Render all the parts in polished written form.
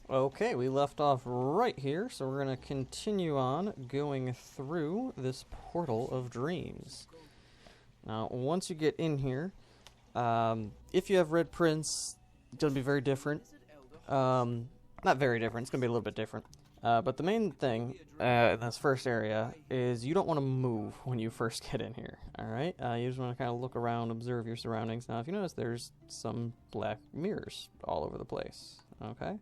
Okay, we left off right here, so we're going to continue on going through this portal of dreams. Now, once you get in here, if you have red prints, it's going to be very different. Not very different, it's going to be a little bit different. But the main thing in this first area is you don't want to move when you first get in here, alright? You just want to kind of look around, observe your surroundings. Now, if you notice, there's some black mirrors all over the place, okay?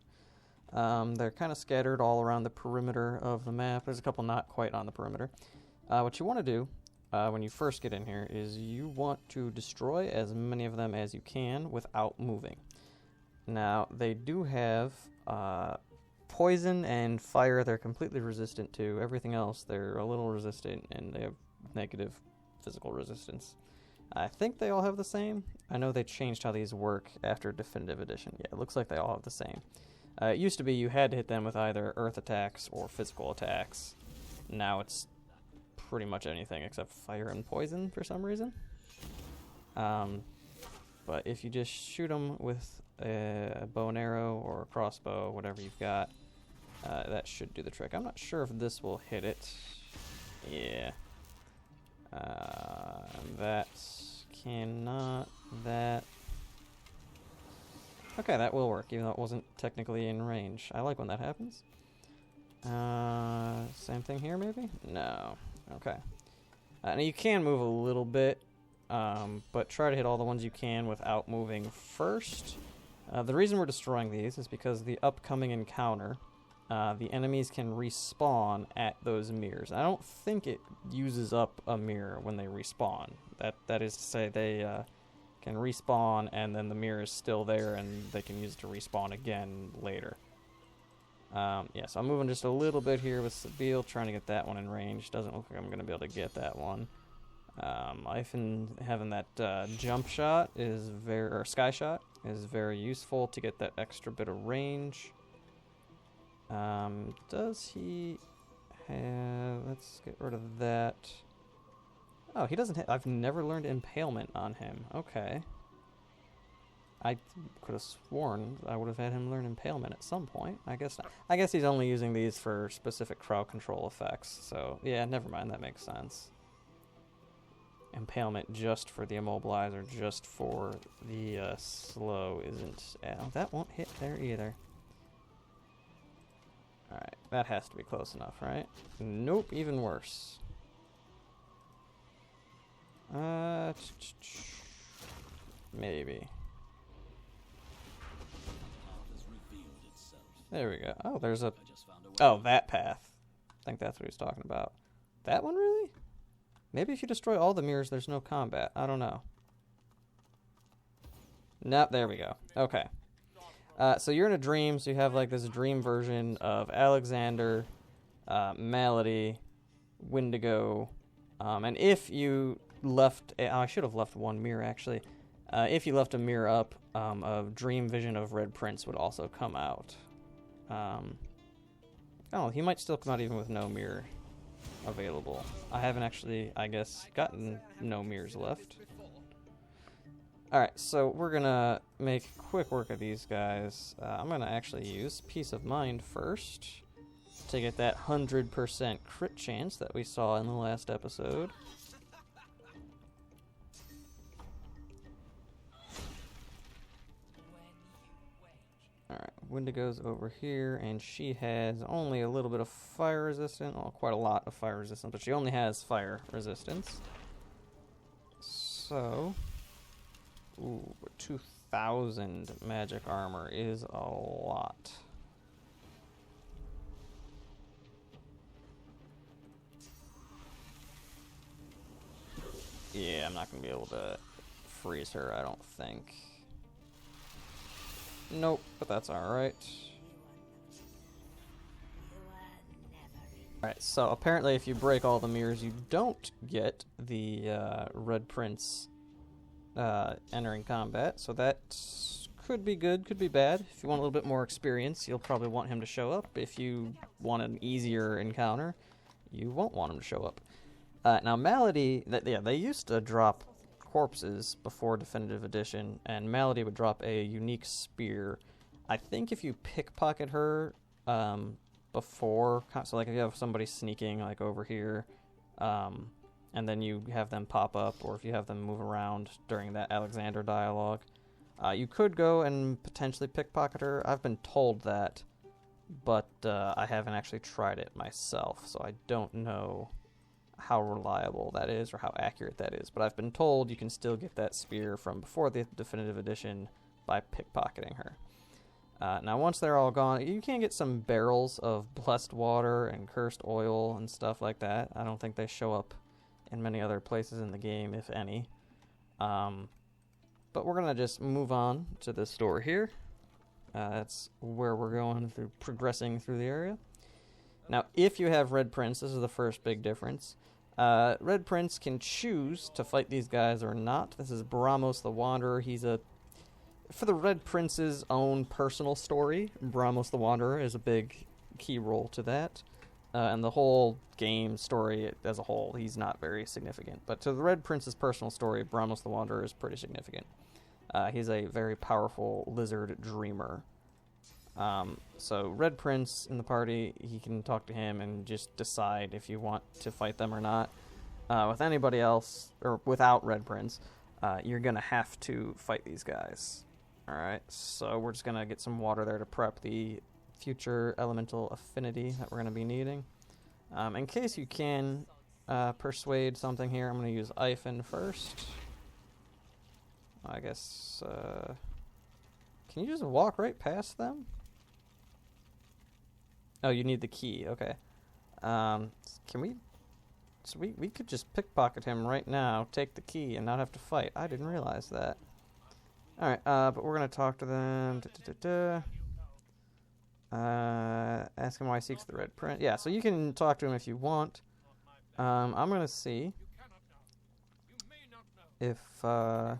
They're kind of scattered all around the perimeter of the map. There's a couple not quite on the perimeter. What you want to do when you first get in here is you want to destroy as many of them as you can without moving. Now, they do have poison and fire they're completely resistant to. Everything else they're a little resistant, and they have negative physical resistance. I think they all have the same. I know they changed how these work after Definitive Edition. Yeah, it looks like they all have the same. It used to be you had to hit them with either earth attacks or physical attacks. Now it's pretty much anything except fire and poison for some reason. But if you just shoot them with a bow and arrow or a crossbow, whatever you've got, that should do the trick. I'm not sure if this will hit it. Yeah. That cannot. That. Okay, that will work, even though it wasn't technically in range. I like when that happens. Same thing here, maybe? No. Okay. Now you can move a little bit, but try to hit all the ones you can without moving first. The reason we're destroying these is because the upcoming encounter, the enemies can respawn at those mirrors. I don't think it uses up a mirror when they respawn. That is to say, they can respawn, and then the mirror is still there, and they can use it to respawn again later. Yeah, so I'm moving just a little bit here with Sabile, trying to get that one in range. Doesn't look like I'm going to be able to get that one. Having that jump shot is or sky shot is very useful to get that extra bit of range. Does he have... Let's get rid of that. Oh, he doesn't have... I've never learned Impalement on him. Okay. I could have sworn I would have had him learn Impalement at some point. I guess not. I guess he's only using these for specific crowd control effects. So, yeah, never mind. That makes sense. Impalement just for the immobilizer, just for the slow isn't... that won't hit there either. Alright, that has to be close enough, right? Nope, even worse. Maybe. There we go. Oh, there's a... Oh, that path. I think that's what he's talking about. That one, really? Maybe if you destroy all the mirrors, there's no combat. I don't know. Nope, there we go. Okay. So you're in a dream, so you have like this dream version of Alexander, Malady, Wendigo, and if you left... I should have left one mirror, actually. If you left a mirror up, a dream vision of Red Prince would also come out. Oh, he might still come out even with no mirror available. I haven't actually, I guess, gotten no mirrors left. Alright, so we're gonna make quick work of these guys. I'm gonna actually use Peace of Mind first to get that 100% crit chance that we saw in the last episode. Alright, Wendigo's over here, and she has only a little bit of fire resistance. Well, quite a lot of fire resistance, but she only has fire resistance. So... Ooh, 2,000 magic armor is a lot. Yeah, I'm not going to be able to freeze her, I don't think. Nope, but that's alright. Alright, so apparently if you break all the mirrors, you don't get the Red Prince entering combat, so that could be good, could be bad. If you want a little bit more experience, you'll probably want him to show up. If you want an easier encounter, you won't want him to show up. Now, Malady, they used to drop corpses before Definitive Edition, and Malady would drop a unique spear I think if you pickpocket her before, so like if you have somebody sneaking like over here, and then you have them pop up, or if you have them move around during that Alexander dialogue, you could go and potentially pickpocket her. I've been told that, but I haven't actually tried it myself, so I don't know how reliable that is or how accurate that is. But I've been told you can still get that spear from before the definitive edition by pickpocketing her. Now, once they're all gone, you can get some barrels of blessed water and cursed oil and stuff like that. I don't think they show up in many other places in the game, if any. But we're going to just move on to this door here. That's where we're going through, progressing through the area. Now, if you have Red Prince, this is the first big difference. Red Prince can choose to fight these guys or not. This is Bramos the Wanderer. For the Red Prince's own personal story, Bramos the Wanderer is a big key role to that. And the whole game story as a whole, he's not very significant. But to the Red Prince's personal story, Bramos the Wanderer is pretty significant. He's a very powerful lizard dreamer. So Red Prince in the party, he can talk to him and just decide if you want to fight them or not. With anybody else, or without Red Prince, you're going to have to fight these guys. Alright, so we're just going to get some water there to prep the future elemental affinity that we're going to be needing. In case you can persuade something here, I'm going to use Iphon first. I guess, can you just walk right past them? Oh, you need the key, okay. Can we, so we could just pickpocket him right now, take the key, and not have to fight. I didn't realize that. Alright, but we're going to talk to them. Ask him why he seeks the Red Prince. Yeah, so you can talk to him if you want. I'm going to see if, yeah,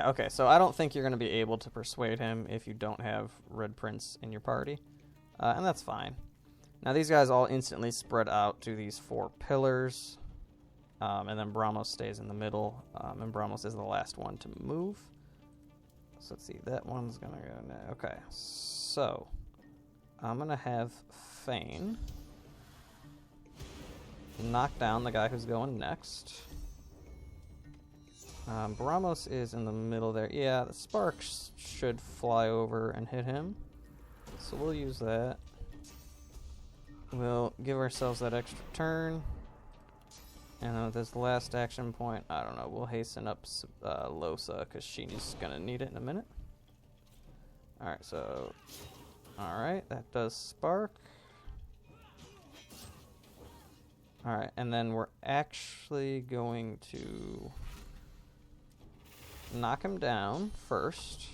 okay, so I don't think you're going to be able to persuade him if you don't have Red Prince in your party. And that's fine. Now, these guys all instantly spread out to these 4 pillars. And then Bramos stays in the middle. And Bramos is the last one to move. So let's see, that one's going to go now. Okay, so I'm going to have Fane knock down the guy who's going next. Bramos is in the middle there. Yeah, the sparks should fly over and hit him. So we'll use that. We'll give ourselves that extra turn. And with this last action point, I don't know, we'll hasten up Losa, because she's going to need it in a minute. Alright, so... Alright, that does spark. Alright, and then we're actually going to knock him down first.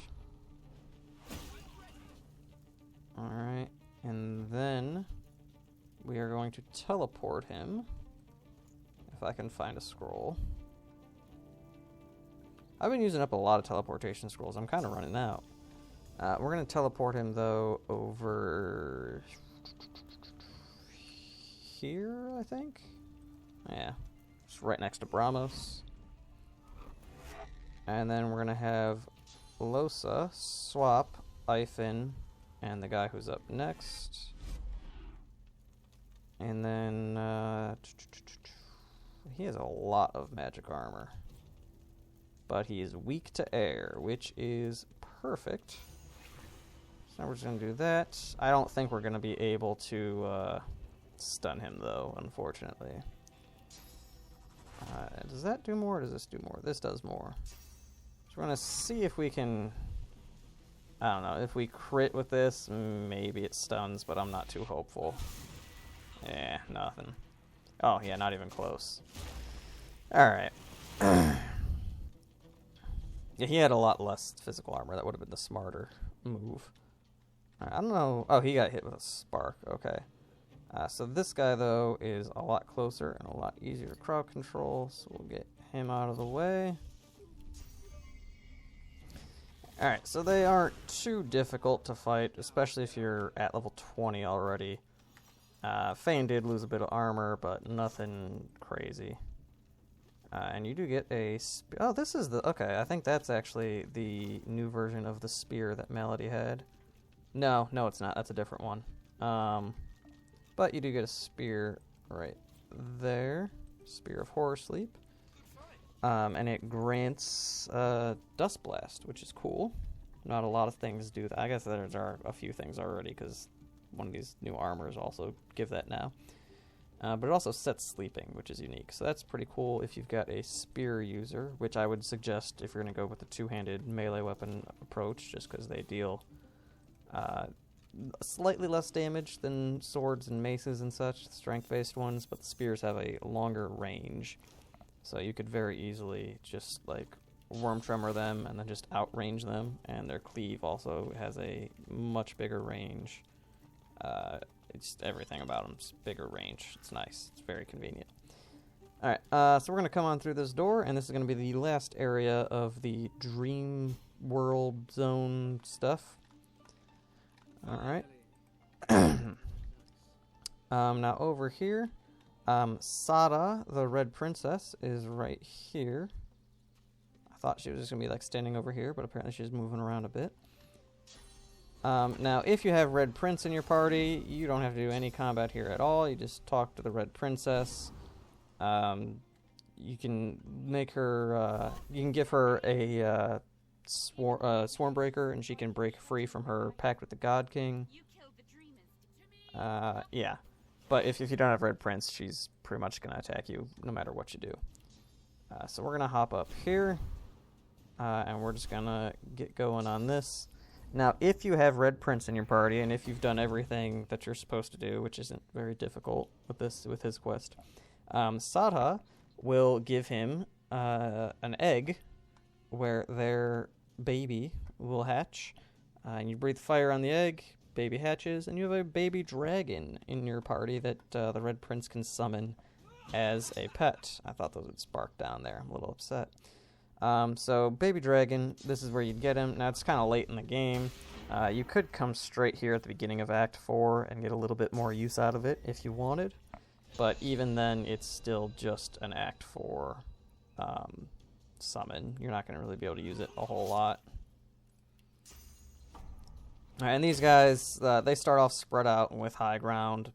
Alright, and then we are going to teleport him. If I can find a scroll. I've been using up a lot of teleportation scrolls. I'm kind of running out. We're going to teleport him, though, over here, I think? Yeah. Just right next to Bramos. And then we're going to have Losa swap Iphon and the guy who's up next. And then... he has a lot of magic armor. But he is weak to air, which is perfect. So now we're just going to do that. I don't think we're going to be able to stun him, though, unfortunately. Does that do more or does this do more? This does more. So we're going to see if we can... I don't know. If we crit with this, maybe it stuns, but I'm not too hopeful. Yeah, nothing. Oh, yeah, not even close. Alright. Yeah, he had a lot less physical armor. That would have been the smarter move. Alright, I don't know. Oh, he got hit with a spark. Okay. So this guy, though, is a lot closer and a lot easier to crowd control. So we'll get him out of the way. Alright, so they aren't too difficult to fight, especially if you're at level 20 already. Fane did lose a bit of armor, but nothing crazy. And you do get a... Oh, this is the... Okay, I think that's actually the new version of the spear that Melody had. No, it's not. That's a different one. But you do get a spear right there. Spear of Horror Sleep. And it grants Dust Blast, which is cool. Not a lot of things do that. I guess there are a few things already, because one of these new armors also give that now. But it also sets sleeping, which is unique. So that's pretty cool if you've got a spear user, which I would suggest if you're going to go with the two-handed melee weapon approach, just because they deal slightly less damage than swords and maces and such, strength-based ones, but the spears have a longer range. So you could very easily just, like, Worm Tremor them and then just outrange them, and their cleave also has a much bigger range. It's everything about them's bigger range. It's nice. It's very convenient. Alright, so we're going to come on through this door, and this is going to be the last area of the Dream World Zone stuff. Alright. Now over here, Sada, the Red Princess, is right here. I thought she was just going to be like standing over here, but apparently she's moving around a bit. Now, if you have Red Prince in your party, you don't have to do any combat here at all. You just talk to the Red Princess. You can make her, you can give her a Swarmbreaker, and she can break free from her pact with the God King. Yeah. But if you don't have Red Prince, she's pretty much going to attack you no matter what you do. So we're going to hop up here, and we're just going to get going on this. Now, if you have Red Prince in your party, and if you've done everything that you're supposed to do, which isn't very difficult with his quest, Sada will give him an egg where their baby will hatch. And you breathe fire on the egg, baby hatches, and you have a baby dragon in your party that the Red Prince can summon as a pet. I thought those would spark down there. I'm a little upset. So, baby dragon, this is where you'd get him. Now, it's kind of late in the game. You could come straight here at the beginning of Act 4 and get a little bit more use out of it if you wanted. But even then, it's still just an Act 4 summon. You're not going to really be able to use it a whole lot. Alright, and these guys, they start off spread out with high ground,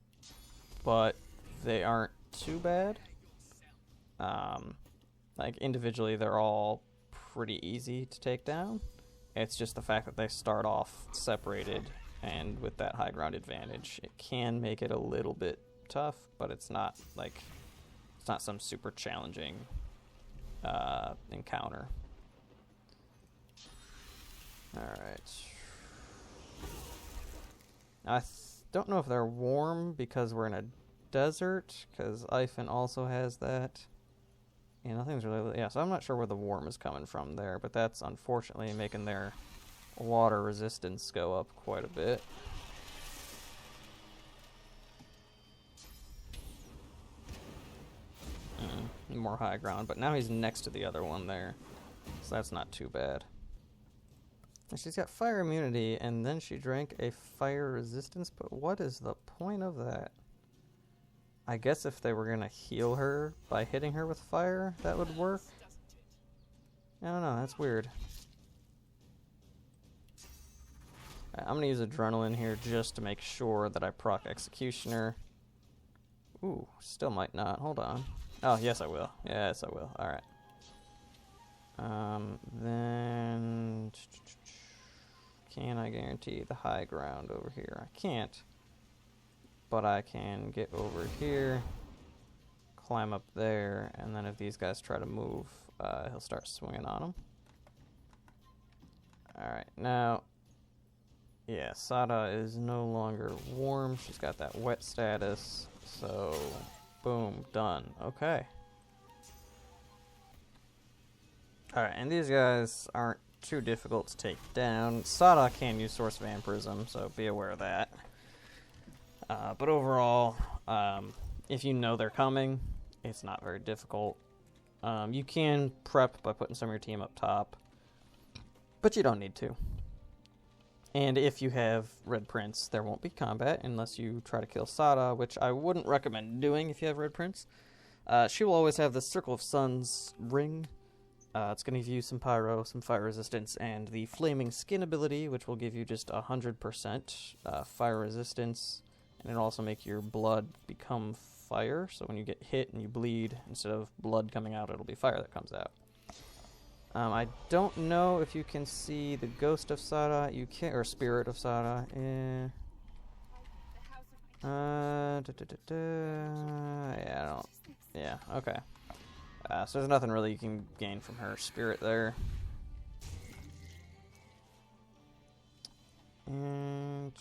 but they aren't too bad. Like, individually, they're all pretty easy to take down. It's just the fact that they start off separated and with that high ground advantage. It can make it a little bit tough, but it's not, like, it's not some super challenging encounter. Alright. I don't know if they're warm because we're in a desert, because Ifen also has that. Yeah, nothing's really... Yeah, so I'm not sure where the warm is coming from there, but that's unfortunately making their water resistance go up quite a bit. More high ground, but now he's next to the other one there, so that's not too bad. And she's got fire immunity, and then she drank a fire resistance, but what is the point of that? I guess if they were going to heal her by hitting her with fire, that would work. I don't know, that's weird. Right, I'm going to use Adrenaline here just to make sure that I proc Executioner. Ooh, still might not. Hold on. Oh, yes I will. Yes I will. Alright. Then... Can I guarantee the high ground over here? I can't. But I can get over here, climb up there, and then if these guys try to move, he'll start swinging on them. Alright, now, yeah, Sada is no longer warm. She's got that wet status, so boom, done. Okay. Alright, and these guys aren't too difficult to take down. Sada can use Source Vampirism, so be aware of that. But overall, if you know they're coming, it's not very difficult. You can prep by putting some of your team up top, but you don't need to. And if you have Red Prince, there won't be combat unless you try to kill Sada, which I wouldn't recommend doing if you have Red Prince. She will always have the Circle of Suns ring. It's going to give you some pyro, some fire resistance, and the Flaming Skin ability, which will give you just 100% fire resistance, and it'll also make your blood become fire, so when you get hit and you bleed, instead of blood coming out, it'll be fire that comes out. I don't know if you can see the Ghost of Sada, you can, or Spirit of Sada. Yeah, okay. So there's nothing really you can gain from her spirit there. And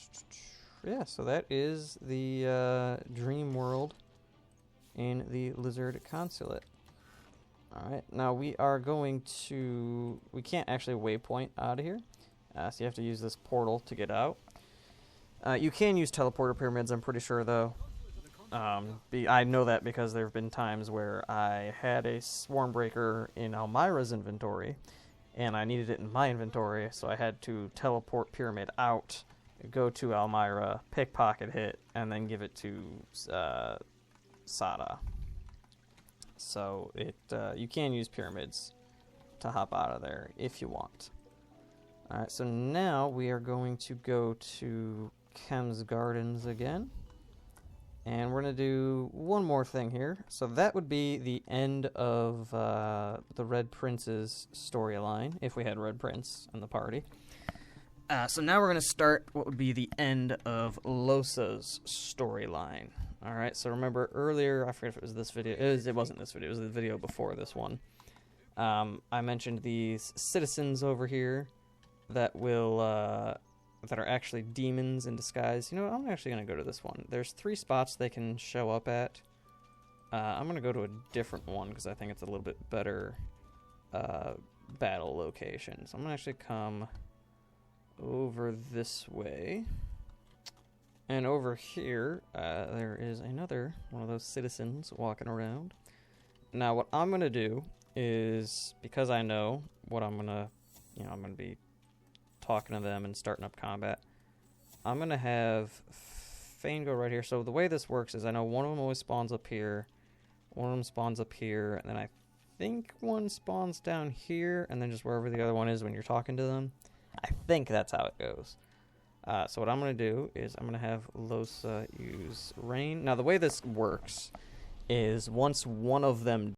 yeah, so that is the dream world in the Lizard Consulate. Alright, now we are going to... We can't actually waypoint out of here, so you have to use this portal to get out. You can use teleporter pyramids, I'm pretty sure, though. I know that because there have been times where I had a Swarmbreaker in Almira's inventory, and I needed it in my inventory, so I had to teleport Pyramid out, go to Almira, pickpocket hit, and then give it to Sada. So you can use pyramids to hop out of there if you want. Alright, so now we are going to go to Chem's Gardens again. And we're going to do one more thing here. So that would be the end of the Red Prince's storyline, if we had Red Prince in the party. So now we're going to start what would be the end of Losa's storyline. Alright, so remember earlier, I forget if it was this video. It wasn't this video, it was the video before this one. I mentioned these citizens over here that will... that are actually demons in disguise. You know what, I'm actually going to go to this one. There's 3 spots they can show up at. I'm going to go to a different one because I think it's a little bit better battle location. So I'm going to actually come over this way. And over here, there is another one of those citizens walking around. Now what I'm going to do is, because I know what I'm going to, I'm going to be talking to them and starting up combat, I'm going to have Fane go right here. So the way this works is I know one of them always spawns up here, one of them spawns up here, and then I think one spawns down here, and then just wherever the other one is when you're talking to them. I think that's how it goes. So what I'm going to do is I'm going to have Losa use Rain. Now the way this works is once one of them